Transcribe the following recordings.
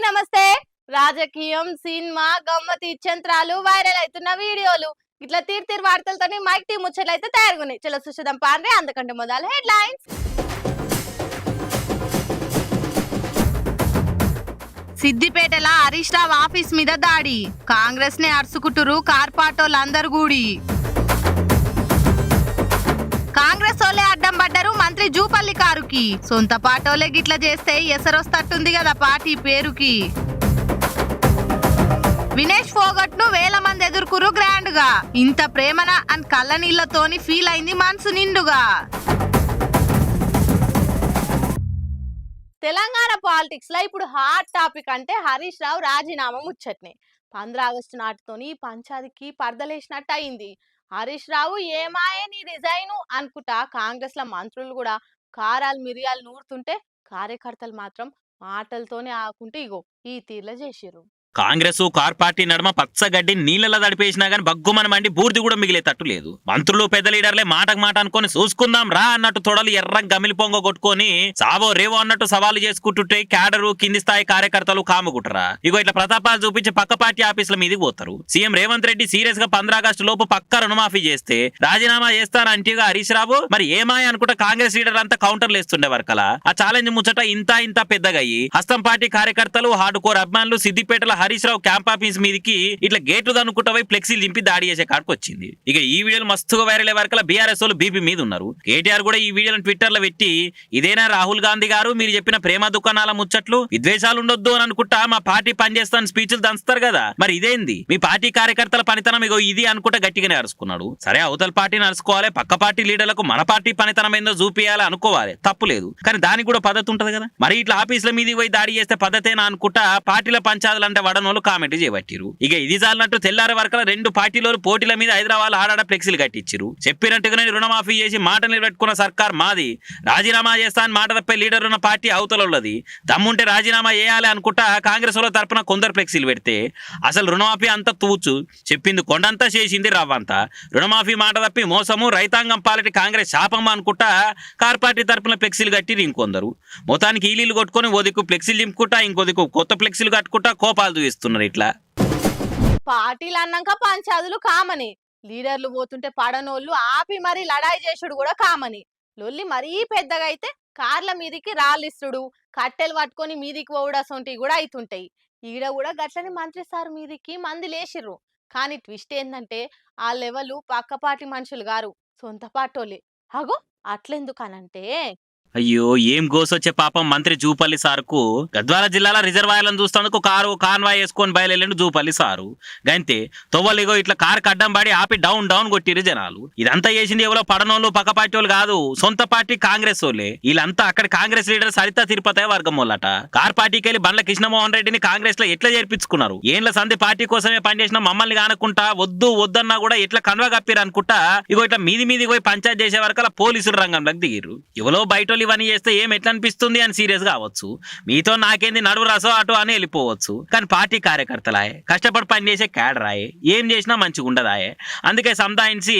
అందరికీ నమస్తే. రాజకీయం, సినిమా, గమ్మతి ఇచ్చంత్రాలు, వైరల్ అవుతున్న వీడియోలు ఇట్లా తీరు వార్తలతోని మైక్ టీం ముచ్చట్లు అయితే తయారుగున్నాయి. చలో చూద్దాం పాండ్రే. అందుకంటే మొదలు హెడ్లైన్స్. సిద్దిపేటల హరీష్ రావు ఆఫీస్ మీద దాడి, కాంగ్రెస్ ని అరుసుకుంటురు కార్పాటోళ్ళందరూ గూడి. కాంగ్రెస్ ఓలే అడ్డం పడ్డారు మంత్రి జూపల్లి కారుకి, సొంత పాటోలే గిట్ల చేస్తే ఎసరొస్తట్టుంది కదా పార్టీ పేరుకి. వినేష్ ఫోగట్ ను వేల మంది ఎదుర్కొరు గ్రాండ్ గా, ఇంత ప్రేమన అని కళ్ళ నీళ్లతోని ఫీల్ అయింది మనసు నిండుగా. తెలంగాణ పాలిటిక్స్ లో ఇప్పుడు హాట్ టాపిక్ అంటే హరీష్ రావు రాజీనామా ముచ్చట్నే. 15 ఆగస్టు నాటితోని పంచాదికి పర్దలేసినట్టు అయింది. హరీష్ రావు ఏమాయే నీ రిజైన్ అనుకుంటా కాంగ్రెస్ లో మంత్రులు కూడా కారాలు మిరియాలు నూరుతుంటే, కార్యకర్తలు మాత్రం మాటలతోనే ఆకుంటే ఇగో ఈ తీర్ల చేసిర్రు. కాంగ్రెస్ కార్ పార్టీ నడుమ పచ్చగడ్డి నీళ్ళలా తడిపేసినా గానీ బగ్గుమని మండి బూర్ది కూడా మిగిలేటట్టు లేదు. మంత్రులు పెద్ద లీడర్లే మాటకు మాట అనుకొని చూసుకుందాం రా అన్నట్టు తొడలు ఎర్ర గమిలి పొంగ కొట్టుకొని సావో రేవో అన్నట్టు సవాలు చేసుకుంటుంటే క్యాడరు కింది స్థాయి కార్యకర్తలు కాముకుంటారా. ఇగో ఇట్లా ప్రతాపాలు చూపించి పక్క పార్టీ ఆఫీసుల మీదకి పోతారు. సీఎం రేవంత్ రెడ్డి సీరియస్ గా 15 ఆగస్టు లోపు పక్క రుణమాఫీ చేస్తే రాజీనామా చేస్తారంటేగా హరీష్ రావు మరి ఏమాయ అనుకుంటా కాంగ్రెస్ లీడర్ అంతా కౌంటర్లు వేస్తుండే వరకలా ఆ ఛాలెంజ్ ముచ్చట ఇంత పెద్దగా అయ్యి హస్తం పార్టీ కార్యకర్తలు హార్డ్ కోర్ అభిమానులు సిద్దిపేటల హరీష్ రావు క్యాంప్ ఆఫీస్ మీదకి ఇట్లా గేట్లు దనుకుంటా పోయి ఫ్లెక్సీలు దింపి దాడి చేసే కాడికి వచ్చింది. ఇక ఈ వీడియోలు మస్తుగా వైరల్ అయ్యే వరకు బీఆర్ఎస్ వాళ్ళు బీపీ మీద ఉన్నారు. కేటీఆర్ కూడా ఈ వీడియోలను ట్విట్టర్ లో పెట్టి ఇదేనా రాహుల్ గాంధీ గారు మీరు చెప్పిన ప్రేమ దుకాణాల ముచ్చట్లు, విద్వేషాలు ఉండొద్దు అని అనుకుంటా మా పార్టీ పనిచేస్తాను స్పీచ్లు దంచుతారు కదా, మరి ఇదేంది మీ పార్టీ కార్యకర్తల పనితనం ఇగో ఇది అనుకుంటా గట్టిగానే అరుచుకున్నాడు. సరే అవతల పార్టీని అరుచుకోవాలి, పక్క పార్టీ లీడర్లకు మన పార్టీ పనితనం ఏందో చూపియాలి అనుకోవాలి, తప్పు లేదు. కానీ దానికి కూడా పద్ధతి ఉంటది కదా. మరి ఇట్లా ఆఫీసుల మీద పోయి దాడి చేస్తే పద్ధతేనా అనుకుంటా పార్టీల పంచాదులు అంటే వడనోళ్ళు కామెంట్ చేయబట్టిరు. ఇక ఇది చాలన్నట్టు తెల్లారి వరకు 2 పార్టీలు పోటీల మీద హైదరాబాద్ ఆడాడ ఫ్లెక్సీలు కట్టించారు. చెప్పినట్టుగానే రుణమాఫీ చేసి మాట నిలబెట్టుకున్న సర్కార్ మాది, రాజీనామా చేస్తా అని మాట తప్పే లీడర్ ఉన్న పార్టీ అవతలది. దమ్ముంటే రాజీనామా చేయాలి అనుకుంటా కాంగ్రెస్ వాళ్ళ తరపున కొందరు ఫ్లెక్సీలు పెడితే అసలు రుణమాఫీ అంతా తూచు, చెప్పింది కొండంతా చేసింది రవ్వంతా. రుణమాఫీ మాట తప్పి మోసము రైతాంగం పాలిటి కాంగ్రెస్ శాపం అనుకుంటా కార్ పార్టీ తరపున ఫ్లెక్సీలు కట్టిరు ఇంకొందరు. మొత్తానికి ఈలీలు కొట్టుకొని ఓ దిక్కు ఫ్లెక్సీలు దింపుకుంటా ఇంకో దిక్కు కొత్త ఫ్లెక్సీలు కట్టుకుంటా కోపాలు చూపిస్తున్నారు. ఇట్లా పార్టీలు అన్నాక పంచాదులు కామని, లీడర్లు పోతుంటే పడనోళ్ళు ఆపి మరి లడాయి చేసుడు కూడా కామని. లొల్లి మరీ పెద్దగా అయితే కార్ల మీదికి రాళ్ళిస్తుడు, కట్టెలు పట్టుకొని మీదికి పోవుడసొంటివి కూడా అవుతుంటాయి. ఈడ కూడా గట్లని మంత్రి సార్ మీదికి మంది లేచిర్రు. కానీ ట్విస్ట్ ఏంటంటే ఆ లెవెల్ పక్క పార్టీ మనుషులు గారు, సొంత పార్టోలే. అగో అట్లెందుకనంటే అయ్యో ఏం గోసొచ్చే పాపం మంత్రి జూపల్లి సార్కు గద్వాల జిల్లాలో రిజర్వాయర్లను చూస్తానికి కారు కాన్వాయ్ వేసుకొని బయలుదేరిండు జూపల్లి సారు. గంతే తొవ్వలిగో ఇట్లా కారు కడ్డం పడి ఆపి డౌన్ కొట్టిరు జనాలు. ఇదంతా చేసింది ఎవరో పడనోళ్ళు పక్క పార్టీ వాళ్ళు కాదు, సొంత పార్టీ కాంగ్రెస్ వాళ్ళే. వీళ్ళంతా అక్కడ కాంగ్రెస్ లీడర్ సరిత తిరుపతి వర్గం వాళ్ళట. కార్ పార్టీకి వెళ్ళి బండ్ల కృష్ణమోహన్ రెడ్డిని కాంగ్రెస్ లో ఎట్లా చేర్పించుకున్నారు. ఏండ్ల సంధి పార్టీ కోసమే పనిచేసిన మమ్మల్ని కానుకుంటా వద్దన్నా కూడా ఎట్లా కన్వా కప్పిరు అనుకుంటా ఇగో ఇట్లా మీది పోయి పంచాయత్ చేసే వరకు పోలీసులు రంగంలోకి దిగిరు. ఎవరో బయట ఇవన్నీ చేస్తే ఏం ఎట్లా అనిపిస్తుంది అని సీరియస్ గా అవ్వచ్చు. మీతో నాకేంది నడువు రసో అటు అని వెళ్ళిపోవచ్చు. కానీ పార్టీ కార్యకర్తలాయే, కష్టపడి పనిచేసే క్యాడరాయే, ఏం చేసినా మంచిగా ఉండదాయే. అందుకే సంధాయించి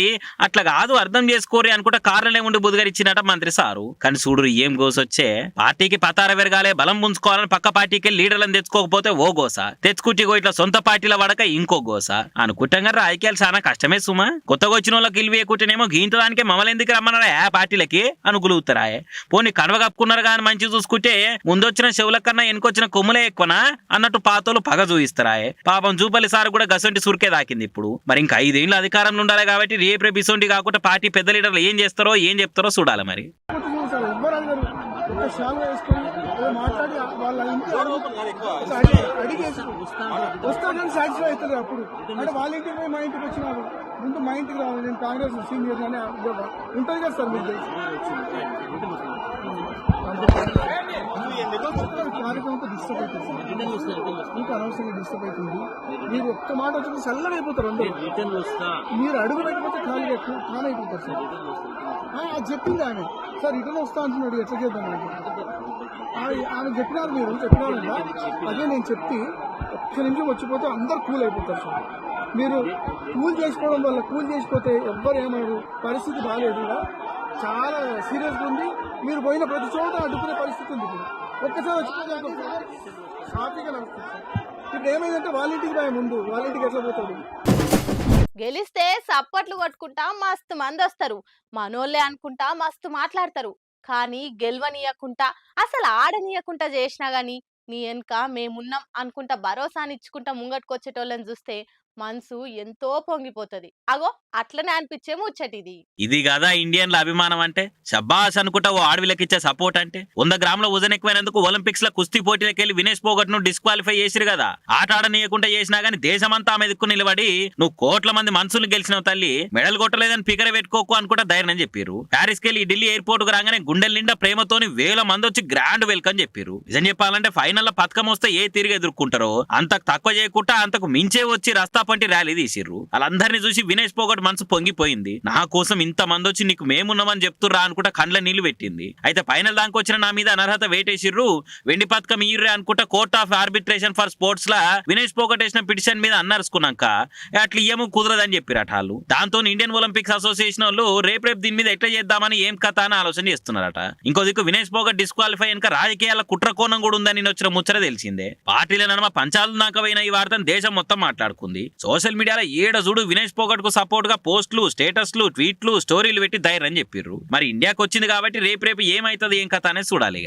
అట్లా కాదు అర్థం చేసుకోరి అనుకుంటా కార్లనే ఉండి బుధగరిచ్చినట మంత్రి సారు. కానీ చూడు ఏం గోసొచ్చే, పార్టీకి పతార పెరగాలే బలం పుంజుకోవాలని పక్క పార్టీకి లీడర్లను తెచ్చుకోకపోతే ఓ గోస, తెచ్చుకుంటిగో ఇట్లా సొంత పార్టీల వడక ఇంకో గోస అనుకుంటాం. రాజకీయాలు చాలా కష్టమే సుమా. కొత్తగా వచ్చిన వాళ్ళకి ఇల్లు వేయకుంటేనేమో గీంచడానికి మమ్మల్ని ఎందుకు రమ్మన్నారా ఆ పార్టీలకి అనుగులుగుతారాయే. పోనీ కడవ కప్పుకున్నారు కానీ మంచి చూసుకుంటే ముందొచ్చిన చెవుల కన్నా వెనుకొచ్చిన కొమ్ములే ఎక్కువనా అన్నట్టు పాతోలు పగ చూయిస్తారాయే. పాపం జూపల్లి సార్ కూడా గసంటి సురికే దాకింది ఇప్పుడు. మరి ఇంకా 5 ఏళ్ళు అధికారంలో ఉండాలి కాబట్టి రేపు ఇసొంటి కాకుండా పార్టీ పెద్ద లీడర్లు ఏం చేస్తారో ఏం చెప్తారో చూడాలి. మరి అప్పుడు అంటే వాళ్ళ ఇంటికి పోయి మా ఇంటికి వచ్చినారు, ముందు మా ఇంటికి రావాలి, నేను కాంగ్రెస్ సీనియర్ అని ఉంటుంది కదా సార్. మీకు కార్యక్రమంతో డిస్టర్బ్ అవుతుంది సార్, మీకు అనవసరంగా డిస్టర్బ్ అవుతుంది. మీరు ఒక్క మాట వచ్చి చల్లగా అయిపోతారు అందరూ. మీరు అడుగు పెట్టకపోతే ఖాళీ అయిపోతారు సార్. అది చెప్పింది ఆమె సార్, రిటర్న్ వస్తా అంటున్నాడు, ఎట్లా చేద్దాం ఆమె చెప్పినారు, మీరు చెప్పినారు కదా. అదే నేను చెప్పి ఒక్క నిమిషం వచ్చిపోతే అందరు కూల్ అయిపోతారు సార్. మీరు కూల్ చేసుకోవడం వల్ల కూల్ చేసిపోతే ఎవ్వరు ఏమన్నారు, పరిస్థితి బాగాలేదు, చాలా సీరియస్గా ఉంది. మీరు పోయిన ప్రతి చోట అడ్డుకునే పరిస్థితి ఉంది. ఒక్కసారి వచ్చి హ్యాపీగా నడుస్తుంది సార్. ఇప్పుడు ఏమైందంటే వాళ్ళ ఇంటికి పోయే ముందు వాళ్ళ ఇంటికి ఎట్లా పోతాడు? గెలిస్తే సప్పట్లు కొట్టుకుంటా మస్తు మంది వస్తారు, మనోళ్ళే అనుకుంటా మస్తు మాట్లాడతారు. కానీ గెలవనీయకుంటా అసలు ఆడనీయకుంటా చేసినా గాని నీ వెనక మేమున్నాం అనుకుంటా భరోసానిచ్చుకుంటా ముంగట్టుకొచ్చేటోళ్ళని చూస్తే మనసు ఎంతో పొంగిపోతది. అగో అట్లనే అనిపించే ముచ్చటిది. ఇది కదా ఇండియన్ల అభిమానం అంటే. షబ్బాస్ అనుకుంటా ఓ ఆడవిలకి ఇచ్చే సపోర్ట్ అంటే. 100 గ్రాముల వజన్ ఎక్కువైనందుకు ఒలింపిక్స్ లో కుస్తీ పోటీలకు వెళ్ళి వినేష్ పోగట్ ను డిస్క్వాలిఫై చేసిరు కదా. ఆట ఆడనీయకుండా చేసినా గానీ దేశమంతా ఆమె దిక్కు నిలబడి నువ్వు కోట్ల మంది మనసులు గెలిచినావు తల్లి, మెడల్ కొట్టలేదని పికర పెట్టుకోకు అనుకుంటా ధైర్యం చెప్పారు. ప్యారిస్ కెళ్ళి ఢిల్లీ ఎయిర్పోర్ట్ కు రాగానే గుండెల నిండా ప్రేమతోని వేల మంది వచ్చి గ్రాండ్ వెల్కమ్ చెప్పారు. నిజం చెప్పాలంటే ఫైనల్ లో పథకం వస్తే ఏ తిరిగి ఎదుర్కొంటారో అంతకు తక్కువ చేయకుండా అంతకు మించే వచ్చి రస్తా పంటి ర్యాలీ తీసిర్రు. వాళ్ళందరినీ చూసి వినేష్ పోగట్ మనసు పొంగిపోయింది. నా కోసం ఇంత మంది వచ్చి నీకు మేమున్నామని చెప్తుర్రా అనుకుంటా కండ్ల నీళ్లు పెట్టింది. అయితే ఫైనల్ దానికి వచ్చిన నా మీద అనర్హత వేటేసిర్రు, వెండి పథకం ఇయ్యుర్రే అనుకుంటా court of arbitration for sports law Vinesh Phogat వేసిన పిటిషన్ మీద అన్నరుచుకున్నాక అట్లా ఇయ్యము కుదరదని చెప్పిరట వాళ్ళు. దాంతో ఇండియన్ ఒలింపిక్స్ అసోసియేషన్ వాళ్ళు రేపు దీని మీద ఎట్లా చేద్దామని ఏం కథ అని ఆలోచన చేస్తున్నారట. ఇంకో దిక్కు వినేష్ పోగట్ డిస్క్వాలిఫై వెనుక రాజకీయాల కుట్ర కోణం కూడా ఉందని వచ్చిన ముచ్చట తెలిసిందే. పార్టీల నడమ పంచాలు నాకవైన ఈ వార్తను దేశం మొత్తం మాట్లాడుకుంది. సోషల్ మీడియాలో ఏడ చూడు వినేష్ పోగట్ కు సపోర్ట్ గా పోస్టులు, స్టేటస్లు, ట్వీట్లు, స్టోరీలు పెట్టి ధైర్యం చెప్పిర్రు. మరి ఇండియాకి వచ్చింది కాబట్టి రేపు ఏమైతుంది ఏం కథ అనేది చూడాలి.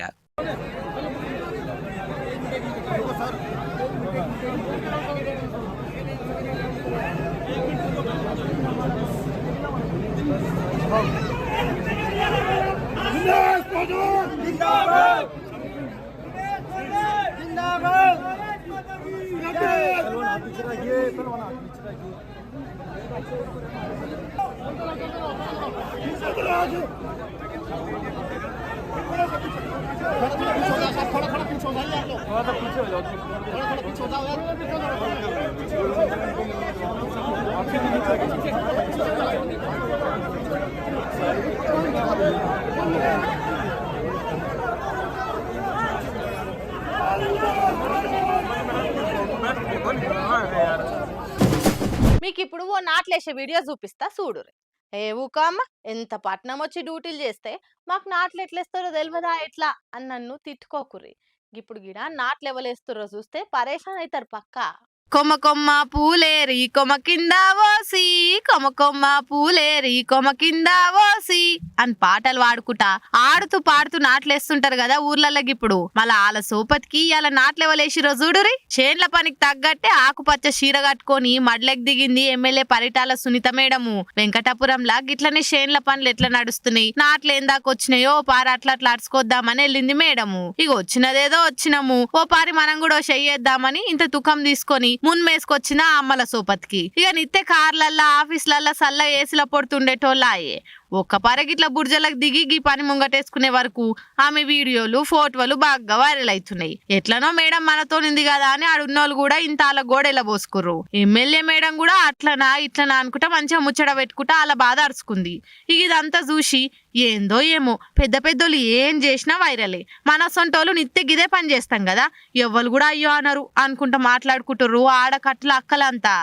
మీకు ఇప్పుడు ఓ నాట్లేసే వీడియో చూపిస్తా చూడుర్రి. ఏ ఊకమ్మ, ఎంత పట్నం వచ్చి డ్యూటీలు చేస్తే మాకు నాట్లు ఎట్లేస్తారో తెలియదా ఎట్లా అని నన్ను తిట్టుకోకుర్రి. ఇప్పుడు గిడ నాట్లు ఎవలేస్తారో చూస్తే పరేషాన్ అవుతారు పక్కా. కొమ్మ కొమ్మ పూలేరి కొమ్మ కింద ఓసి, కొమ్మ కొమ్మ పూలేరి కొమ్మ కింద ఓసి అని పాటలు పాడుకుంటా ఆడుతూ పాడుతూ నాట్లేస్తుంటారు కదా ఊర్లలోకి. ఇప్పుడు మళ్ళా వాళ్ళ సోపతికి ఇలా నాట్లెవలేసిరో చూడురి. చేన్ల పనికి తగ్గట్టే ఆకుపచ్చ చీర కట్టుకొని మడ్లెక్ దిగింది ఎమ్మెల్యే పరిటాల సునీత మేడము. వెంకటాపురంలా గిట్లనే చేన్ల పనులు ఎట్లా నడుస్తున్నాయి, నాట్లు ఏందాక వచ్చినాయో పారి అట్లా అడుచుకోద్దామని వెళ్ళింది మేడము. ఇక వచ్చినదేదో వచ్చినాము, ఓ పారి మనం కూడా చెయ్యేద్దామని ఇంత తుకం తీసుకొని మున్మేసుకొచ్చిన అమ్మల సోపతికి. ఇక నిత్య కార్లల్లా ఆఫీసులల్లా సల్ల ఏసీల పొడుతుండేటోళ్ళాయే. ఒక్క పరగిట్ల బుర్జలకు దిగి గీ పని ముంగటేసుకునే వరకు ఆమె వీడియోలు, ఫోటోలు బాగా వైరల్ అవుతున్నాయి. ఎట్లనో మేడం మనతో ఉంది కదా అని ఆడున్నోళ్ళు కూడా ఇంత అలా గోడెలా పోసుకుర్రు. ఎమ్మెల్యే మేడం కూడా అట్లనా ఇట్లనా అనుకుంటా మంచిగా ముచ్చట పెట్టుకుంటా అలా బాధ అరుచుకుంది. ఇక ఇదంతా చూసి ఏందో ఏమో పెద్ద పెద్దోళ్ళు ఏం చేసినా వైరలే, మన సొంటోళ్ళు నిత్య గిదే పని చేస్తాం కదా ఎవ్వరు కూడా అయ్యో అనరు అనుకుంటా మాట్లాడుకుంటుర్రు ఆడకట్ల అక్కలంతా.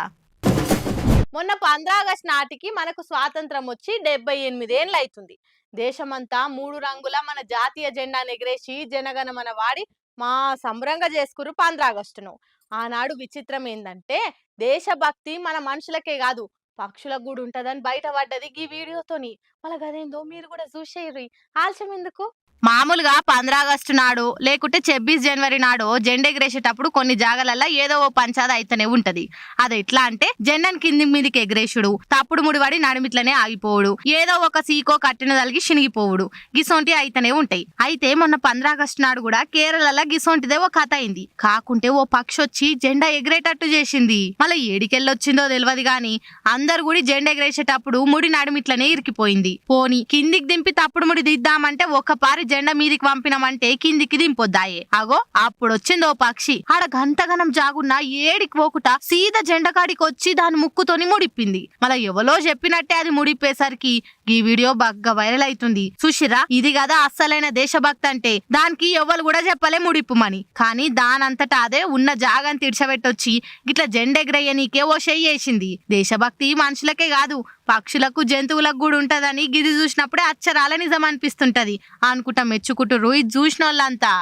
మొన్న 15 ఆగస్టు నాటికి మనకు స్వాతంత్రం వచ్చి 78 ఏళ్ళు అవుతుంది. దేశమంతా 3 రంగుల మన జాతీయ జెండాను ఎగరేసి జనగణమన వాడి మా సంబరంగా చేసుకురు 15 ఆగస్టును. ఆనాడు విచిత్రం ఏందంటే దేశభక్తి మన మనుషులకే కాదు పక్షులకు కూడా ఉంటదని బయటపడ్డది ఈ వీడియోతోని. మళ్ళీ గదేందో మీరు కూడా చూసేయ్యి, ఆలస్యం ఎందుకు. మామూలుగా 15 ఆగస్టు నాడు లేకుంటే 26 జనవరి నాడు జెండా ఎగరేసేటప్పుడు కొన్ని జాగాలల్లో ఏదో ఓ పంచాద అయితేనే ఉంటది. అది ఎట్లా అంటే జెండాను కింది మీదకి ఎగరేసుడు, తప్పుడు ముడివాడి నడుమిట్లనే ఆగిపోవుడు, ఏదో ఒక సీకో కట్టిన తలిగి శినిగిపోవుడు, గిసొంటి అయితేనే ఉంటాయి. అయితే మొన్న 15 ఆగస్టు నాడు కూడా కేరళలో గిసొంటిదే ఓ కథ అయింది. కాకుంటే ఓ పక్షి వచ్చి జెండా ఎగిరేటట్టు చేసింది. మళ్ళీ ఏడికెళ్ళొచ్చిందో తెలియదు గాని అందరు కూడా జెండా ఎగరేసేటప్పుడు ముడి నడుమిట్లనే ఇరికిపోయింది. పోని కిందికి దింపి తప్పుడు ముడి దిద్దామంటే ఒక పారి జెండా మీదికి పంపినామంటే కిందికి దింపొద్దాయే. అగో అప్పుడు వచ్చిందో పక్షి ఆడ గంటగనం జాగున్నా ఏడికి పోకుట సీదా జెండా కాడికి వచ్చి దాని ముక్కుతోని ముడిప్పింది. మళ్ళా ఎవలో చెప్పినట్టే అది ముడిప్పేసరికి ఈ వీడియో బాగా వైరల్ అవుతుంది. సుషిరా ఇది కదా అస్సలైన దేశభక్తి అంటే, దానికి ఎవరు కూడా చెప్పలే ముడిప్పుమని. కానీ దానంతటా అదే ఉన్న జాగాని తిడిచబెట్టొచ్చి గిట్లా జెండెగరయ్య నీకే ఓ చెయ్యేసింది. దేశభక్తి మనుషులకే కాదు పక్షులకు జంతువులకు కూడా ఉంటదని గిది చూసినప్పుడే అచ్చరాల నిజం అనిపిస్తుంటది అనుకుంటా మెచ్చుకుంటుర్రు ఇది చూసిన వాళ్ళంతా.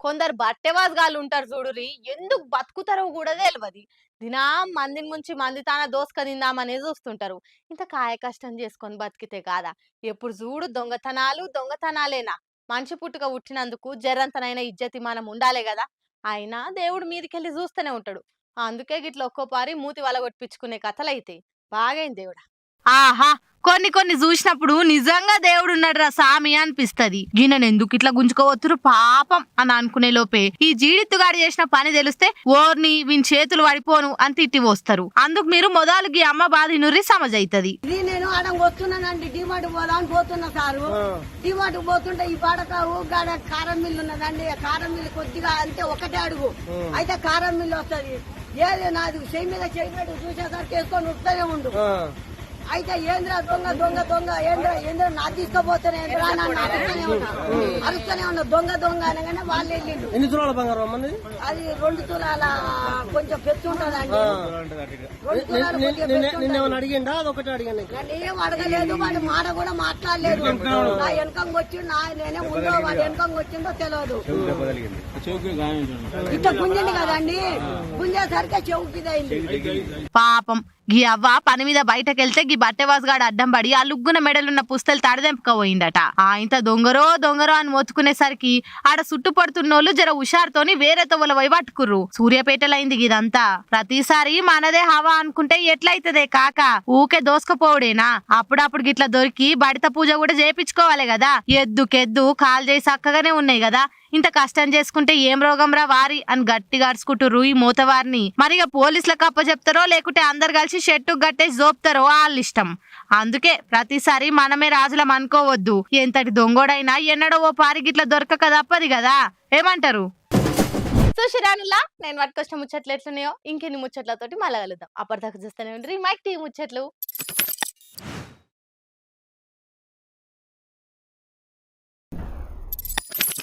కొందరు బట్టెవాజగాళ్ళు ఉంటారు చూడురి, ఎందుకు బతుకుతారో కూడా తెలియదు. దినం మందిని ముంచి మంది తాన దోసుక తిందామనే చూస్తుంటారు. ఇంత కాయ కష్టం చేసుకొని బతికితే కాదా? ఎప్పుడు చూడు దొంగతనాలేనా? మనిషి పుట్టుక పుట్టినందుకు జర్రంతనైనా ఇజ్జతి మనం ఉండాలే కదా. అయినా దేవుడు మీదికెళ్ళి చూస్తూనే ఉంటాడు. అందుకే గిట్ల ఒక్కోపారి మూతి వలగొట్టించుకునే కథలైతే బాగైంది దేవుడా. ఆహా, కొన్ని చూసినప్పుడు నిజంగా దేవుడు ఉన్నాడు రా సామి అనిపిస్తది. గిన్నెను ఎందుకు ఇట్లా గుంజుకోవచ్చురు పాపం అని అనుకునే లోపే ఈ జీడిత్తుగాడి చేసిన పని తెలిస్తే ఓర్ని వీని చేతులు పడిపోను అని తిట్టి వస్తారు. అందుకు మీరు మొదలు గీ అమ్మ బాధినుర్రి సమజైతది. ఇది నేను ఆడ వస్తున్నానండి, డిమార్ట్ పోదామని పోతున్నా సారు. డిమార్ట్ పోతుంటే ఈ బాడకావు గాడ కారం మిల్లు ఉన్నదండి. కారం మిల్లు కొద్దిగా అంటే ఒకటే అడుగు అయితే కారం మిల్లు వస్తుంది. ఏది నాది చెయ్యి మీద చెయ్యి పెట్టి చూసేసరికి వేసుకొని వస్తూనే ఉండు. అయితే ఏంద్రా దొంగ ఏంద్రా నా తీసుకుపోతానే అరుస్తూనే ఉన్నా దొంగ అనగానే వాళ్ళు వెళ్ళిండు. ఎన్ని తులాల బంగారం అమ్మది? అది 2 తులాల కొంచెం పెచ్చు ఉంటదండి. 2 తులాలు నిన్నేమన్నా అడిగిండా? అదొకటి అడిగాను. ఏం అడగలేదు, వాడి మాట కూడా మాట్లాడలేదు. నా వెనకంగా వచ్చిండు, నేనే ముందో వాడి వెనకంగా వచ్చిందో తెలియదు. ఇట్లా గుంజింది కదండి, గుంజేసరికి చెవుకిదైంది. పాపం గీ అవ్వ పని మీద బయటకెళ్తే గీ బట్టెవాసుగాడు అడ్డం పడి ఆ లుగ్గున మెడలున్న పుస్తలు తడదెంపుకపోయిందట. ఇంత దొంగరో అని మోతుకునేసరికి ఆడ చుట్టుపడుతున్నోళ్ళు జర హుషారుతోని వేరే తవ్వల పోయి పట్టుకుర్రు. సూర్యాపేటలైంది ఇదంతా. ప్రతిసారి మనదే హవా అనుకుంటే ఎట్లయితదే కాక, ఊకే దోసుకపోవడేనా? అప్పుడప్పుడు గిట్లా దొరికి బడిత పూజ కూడా చేపించుకోవాలి కదా. ఎద్దుకెద్దు కాలు చేసి చక్కగానే ఉన్నాయి కదా. ఇంత కష్టం చేసుకుంటే ఏం రోగం రా వారి అని గట్టిగా అరుచుకుంటుర్రు ఈ మూతవారిని. మరిగా పోలీసులకు అప్పచెప్తారో లేకుంటే అందరు కలిసి షెట్టు గట్టేసి జోపుతారో వాళ్ళ ఇష్టం. అందుకే ప్రతిసారి మనమే రాజులం అనుకోవద్దు. ఎంతటి దొంగోడైనా ఎన్నడో ఓ పారి గిట్ల దొరకక తప్పది కదా. ఏమంటారు? సుశిరానులా నేను పట్టుకొచ్చిన ముచ్చట్లు ఎట్లున్నాయో ఇంకెన్ని ముచ్చట్లతోటి మళ్ళా కలుద్దాం. అప్పటిదాకా చూస్తూనే ఉండ్రి మైక్ టీవీ ముచ్చట్లు.